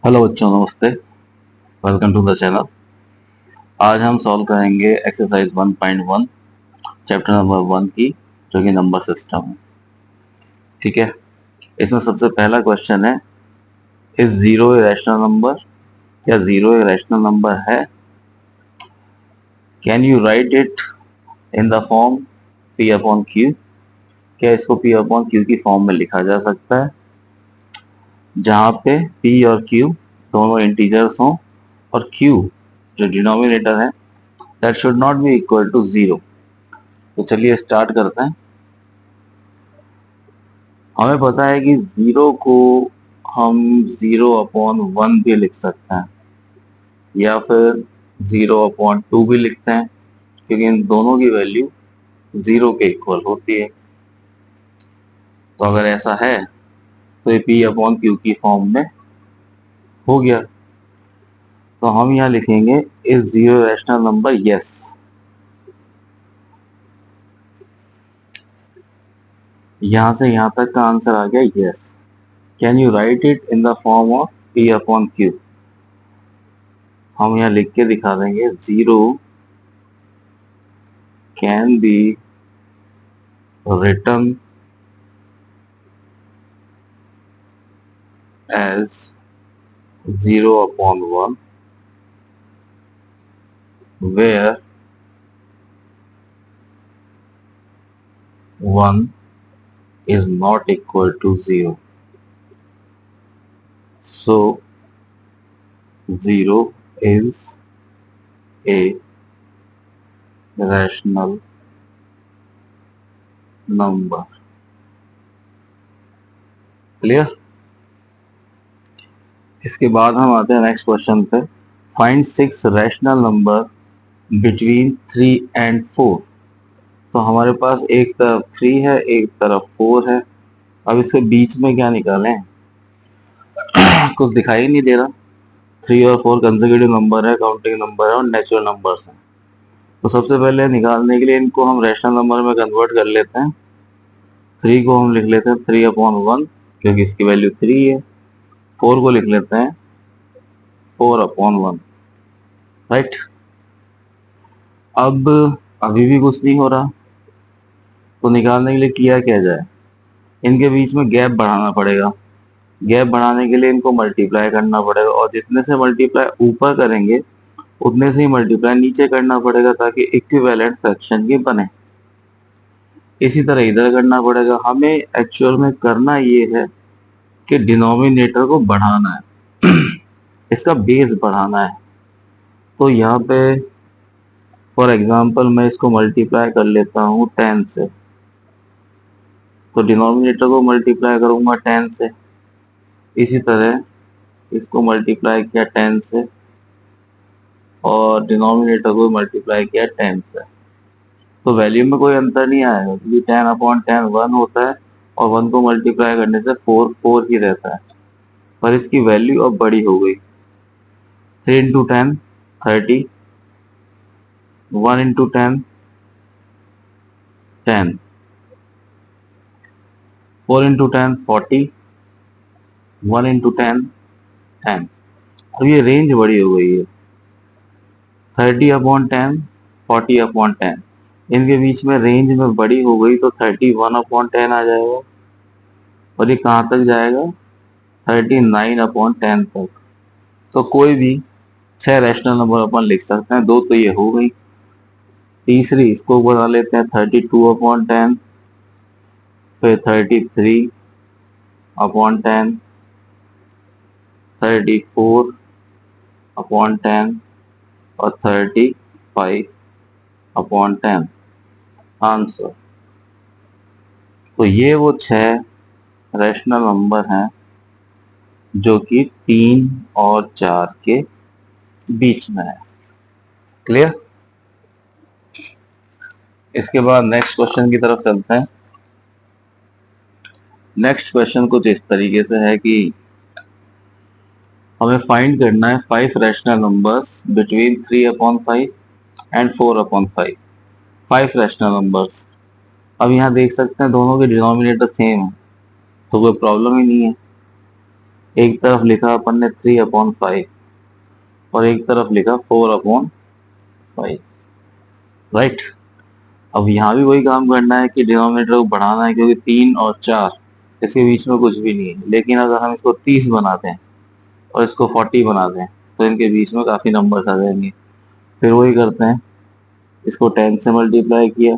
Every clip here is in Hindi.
हेलो बच्चों, नमस्ते। Welcome to the channel. आज हम सॉल्व करेंगे एक्सरसाइज 1.1 चैप्टर नंबर 1 की, जो कि नंबर सिस्टम है। ठीक है, इसमें सबसे पहला क्वेश्चन है, is zero a rational number? क्या जीरो एक रैशनल नंबर है? Can you right it in the form P upon Q? क्या इसको पी अपॉन क्यू की फॉर्म में लिखा जा सकता है, जहां पे पी और क्यू दोनों इंटीजर्स हों और क्यू जो डिनोमिनेटर है that should not be equal to zero? तो चलिए स्टार्ट करते हैं। हमें पता है कि जीरो को हम जीरो अपॉन वन भी लिख सकते हैं, या फिर जीरो अपॉन टू भी लिखते हैं, क्योंकि इन दोनों की वैल्यू जीरो के इक्वल होती है। तो अगर ऐसा है तो ये पी अपॉन क्यू की फॉर्म में हो गया। तो हम यहाँ लिखेंगे is zero rational number? Yes. यहाँ से यहाँ तक का आंसर आ गया yes. Can you right it in the form of P upon Q? हम यहाँ लिख के दिखा देंगे, zero can be written as 0 upon 1, where 1 is not equal to 0. So 0 is a rational number. Clear? इसके बाद हम आते हैं नेक्स्ट क्वेश्चन पे। Find 6 rational number between 3 and 4। तो हमारे पास एक तरफ 3 है, एक तरफ 4 है। अब इसके बीच में क्या निकालें? कुछ दिखाई नहीं दे रहा। 3 और 4 कंसेक्यूटिव नंबर है, काउंटिंग नंबर है और नेचुरल नंबर्स हैं। तो सबसे पहले निकालने के लिए इनको हम रैशनल नंबर में कन्वर्ट कर लेते हैं। 3 को हम लिख लेते हैं 3 अपॉन 1, क्योंकि इसकी वैल्यू 3 है। 4 को लिख लेते हैं 4 अपॉन 1। राइट। अब अभी भी कुछ नहीं हो रहा, तो निकालने के लिए किया क्या जाए? इनके बीच में गैप बढ़ाना पड़ेगा। गैप बढ़ाने के लिए इनको मल्टीप्लाई करना पड़ेगा, और जितने से मल्टीप्लाई ऊपर करेंगे उतने से ही मल्टीप्लाई नीचे करना पड़ेगा, ताकि इक्विवेलेंट फ्रैक्शन की बने। इसी तरह इधर करना पड़ेगा। हमें एक्चुअल में करना ये है कि डिनोमिनेटर को बढ़ाना है, इसका बेस बढ़ाना है। तो यहाँ पे फॉर एग्जांपल मैं इसको मल्टीप्लाई कर लेता हूँ 10 से। तो डिनोमिनेटर को मल्टीप्लाई करूंगा 10 से। इसी तरह इसको मल्टीप्लाई किया 10 से और डिनोमिनेटर को मल्टीप्लाई किया 10 से। तो वैल्यू में कोई अंतर नहीं आएगा, क्योंकि 10 अपॉन 10 1 होता है और 1 को मल्टीप्लाई करने से 4 4 ही रहता है। पर इसकी वैल्यू अब बड़ी हो गई। 3 इंटू 10 30, 1 इंटू 10 10, 4 इंटू 10 40, 1 इंटू 10 10। अब ये रेंज बड़ी हो गई है। 30 अपॉन 10, 40 अपॉन 10, इनके बीच में रेंज में बड़ी हो गई, तो 31 अपॉन 10 आ जाएगा। और ये कहाँ तक जाएगा? 39 अपॉन 10 तक। तो कोई भी 6 रैशनल नंबर अपन लिख सकते हैं। दो तो ये हो गई। तीसरी इसको बना लेते हैं 32 अपॉन 10, फिर 33 अपॉन 10, 34 अपॉन 10 और 35 अपॉन 10 आंसर। तो ये वो 6 रैशनल नंबर हैं जो कि 3 और 4 के बीच में है। क्लियर? इसके बाद नेक्स्ट क्वेश्चन की तरफ चलते हैं। नेक्स्ट क्वेश्चन कुछ इस तरीके से है कि हमें फाइंड करना है 5 rational numbers between 3 upon 5 and 4 upon 5। 5 rational numbers. अब यहाँ देख सकते हैं दोनों के डिनोमिनेटर सेम है, तो कोई प्रॉब्लम ही नहीं है। एक तरफ लिखा अपन ने 3/5 और एक तरफ लिखा 4/5, राइट। अब यहाँ भी वही काम करना है कि डिनोमिनेटर को बढ़ाना है, क्योंकि 3 और 4 इसके बीच में कुछ भी नहीं है। लेकिन अगर हम इसको 30 बनाते हैं और इसको 40 बनाते हैं तो इनके बीच में काफी नंबर्स आ जाएंगे। फिर वही करते हैं, इसको 10 से मल्टीप्लाई किया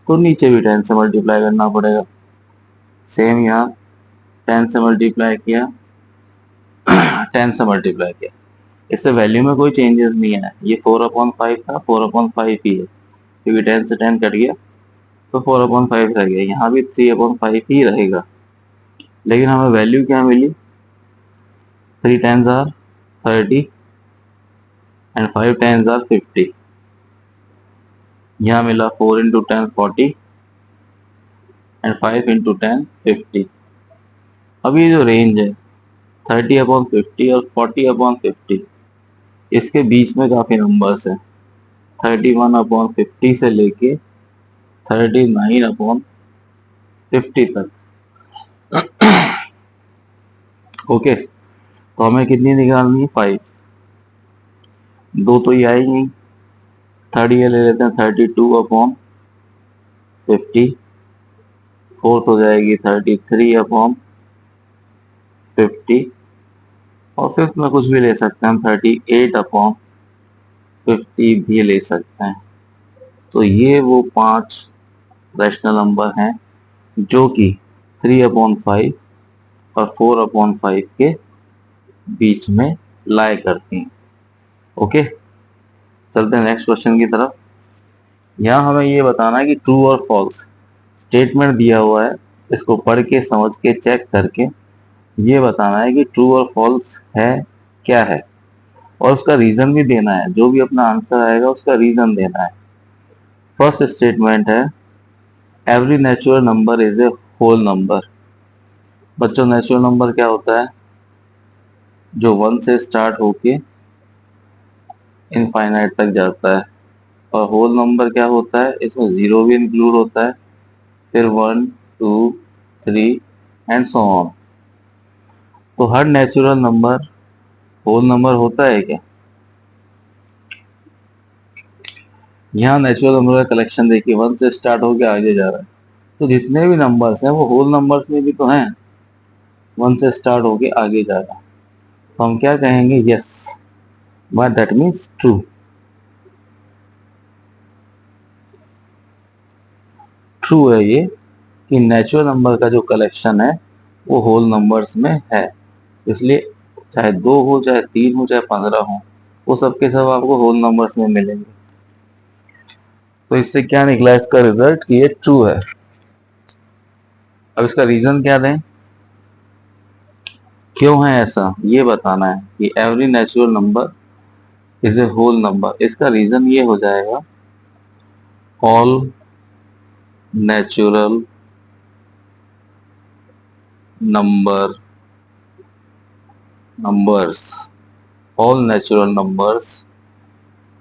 तो नीचे भी 10 से मल्टीप्लाई करना पड़ेगा। सेम यहाँ 10 से मल्टीप्लाई किया 10 से मल्टीप्लाई किया, इससे वैल्यू में कोई चेंजेस नहीं है। ये 4/5 था, 4/5 ही है, क्योंकि 10 से 10 कट गया तो 4/5 रह गया। यहाँ भी 3/5 ही रहेगा, लेकिन हमें वैल्यू क्या मिली? 3 10 are 30 एंड 5 10 are 50। यहाँ मिला 4 × 10 40 एंड 5 × 10 50। अब ये जो रेंज है 30/50 और 40/50, इसके बीच में काफी नंबर्स है। 31/50 से लेके 39/50 तक। ओके, तो हमें कितनी निकालनी है? 5। दो तो ये आई नहीं, थर्ड ये ले लेते हैं 32/50। फोर्थ हो जाएगी 33/50 और फिफ्थ में कुछ भी ले सकते हैं हम, 38/50 भी ले सकते हैं। तो ये वो 5 रैशनल नंबर हैं जो कि 3/5 और 4/5 के बीच में लाई करती हैं। ओके, चलते हैं नेक्स्ट क्वेश्चन की तरफ। यहाँ हमें ये बताना है कि ट्रू और फॉल्स स्टेटमेंट दिया हुआ है, इसको पढ़ के समझ के चेक करके ये बताना है कि ट्रू और फॉल्स है क्या है, और उसका रीजन भी देना है। जो भी अपना आंसर आएगा उसका रीजन देना है। फर्स्ट स्टेटमेंट है every natural number is a whole number. बच्चों, नेचुरल नंबर क्या होता है? जो 1 से स्टार्ट होके इनफाइनाइट तक जाता है। और होल नंबर क्या होता है? इसमें जीरो भी इंक्लूड होता है, फिर 1 2 3 एंड सो ऑन। तो हर नेचुरल नंबर होल नंबर होता है क्या? यहाँ नेचुरल नंबर का कलेक्शन देखिए, 1 से स्टार्ट होके आगे जा रहा है, तो जितने भी नंबर्स हैं वो होल नंबर्स में भी तो हैं। 1 से स्टार्ट होके आगे जा रहा है, तो हम क्या कहेंगे? Yes, but that means true. True है ये कि नेचुरल नंबर का जो कलेक्शन है वो होल नंबर्स में है। इसलिए चाहे 2 हो, चाहे 3 हो, चाहे 15 हो, वो सब के सब आपको होल नंबर्स में मिलेंगे। तो इससे क्या निकला इसका रिजल्ट कि ये ट्रू है। अब इसका रीजन क्या दें, क्यों है ऐसा, ये बताना है कि every natural number is a whole number. इसका रीजन ये हो जाएगा all natural numbers all natural numbers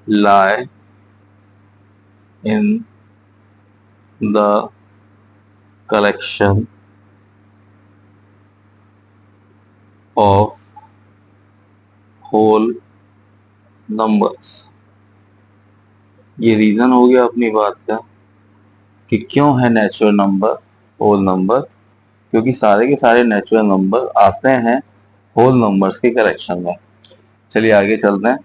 lie in the collection of whole numbers। ये रीजन हो गया अपनी बात का कि क्यों है नेचुरल नंबर होल नंबर, क्योंकि सारे के सारे नेचुरल नंबर आते हैं होल नंबर्स के कलेक्शन में। चलिए आगे चलते हैं।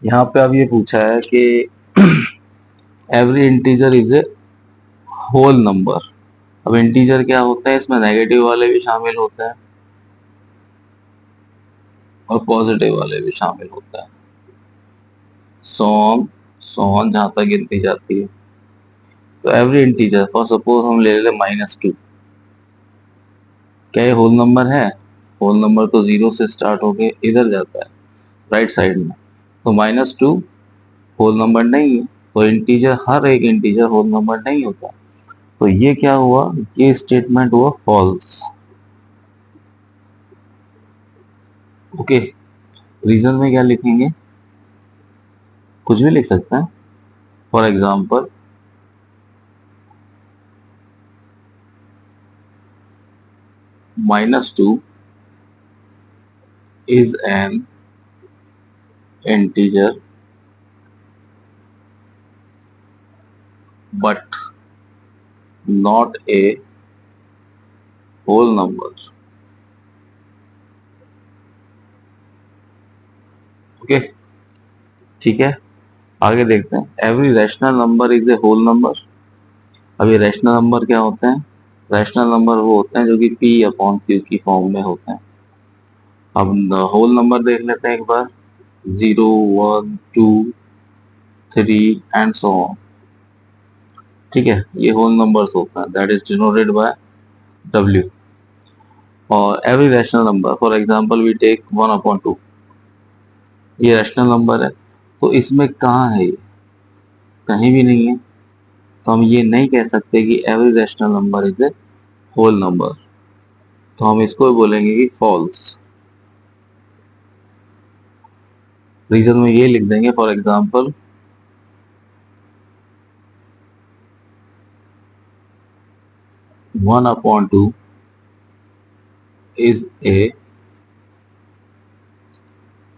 यहाँ पे अब ये पूछा है कि every integer is a whole number. अब इंटीजर क्या होता है? इसमें नेगेटिव वाले भी शामिल होते हैं और पॉजिटिव वाले भी शामिल होता है। सोन जहां तक गिनती जाती है। तो एवरी इंटीजर, फॉर सपोज हम ले ले -2, क्या ये होल नंबर है? होल नंबर तो 0 से स्टार्ट होके इधर जाता है राइट साइड में, तो -2 होल नंबर नहीं है। तो इंटीजर, हर एक इंटीजर होल नंबर नहीं होता। तो ये क्या हुआ? ये स्टेटमेंट हुआ फॉल्स। ओके, रीजन में क्या लिखेंगे? कुछ भी लिख सकते हैं। For example -2 is an integer but not a whole number. Okay, ठीक है, आगे देखते हैं। Every rational number is a whole number. अब ये रैशनल नंबर क्या होते हैं? रैशनल नंबर वो होते हैं जो कि P अपॉन Q की फॉर्म में होते हैं। अब होल नंबर देख लेते हैं एक बार। 0, 1, 2, 3 एंड सो ऑन। ठीक है, ये होल नंबर्स होता है, that is denoted by W। और every rational number, for example we take 1/2, ये रैशनल नंबर है, तो इसमें कहाँ है ये? कहीं भी नहीं है, तो हम ये नहीं कह सकते कि every rational number is a whole number, तो हम इसको बोलेंगे कि फॉल्स। रीजन में ये लिख देंगे, for example 1/2 is a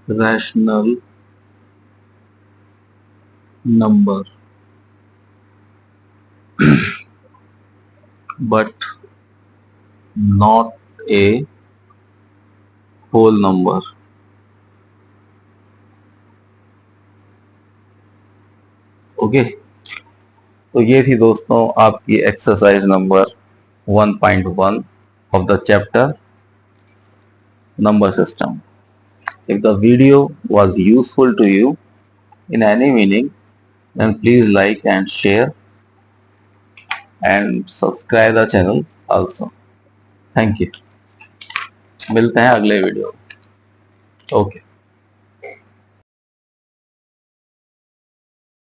rational number but not a whole number। Okay, तो ये थी दोस्तों आपकी exercise number 1.1 of the chapter number system। If the video was useful to you in any meaning, then please like and share and subscribe the channel also। Thank you। मिलते हैं अगले वीडियो। ओके।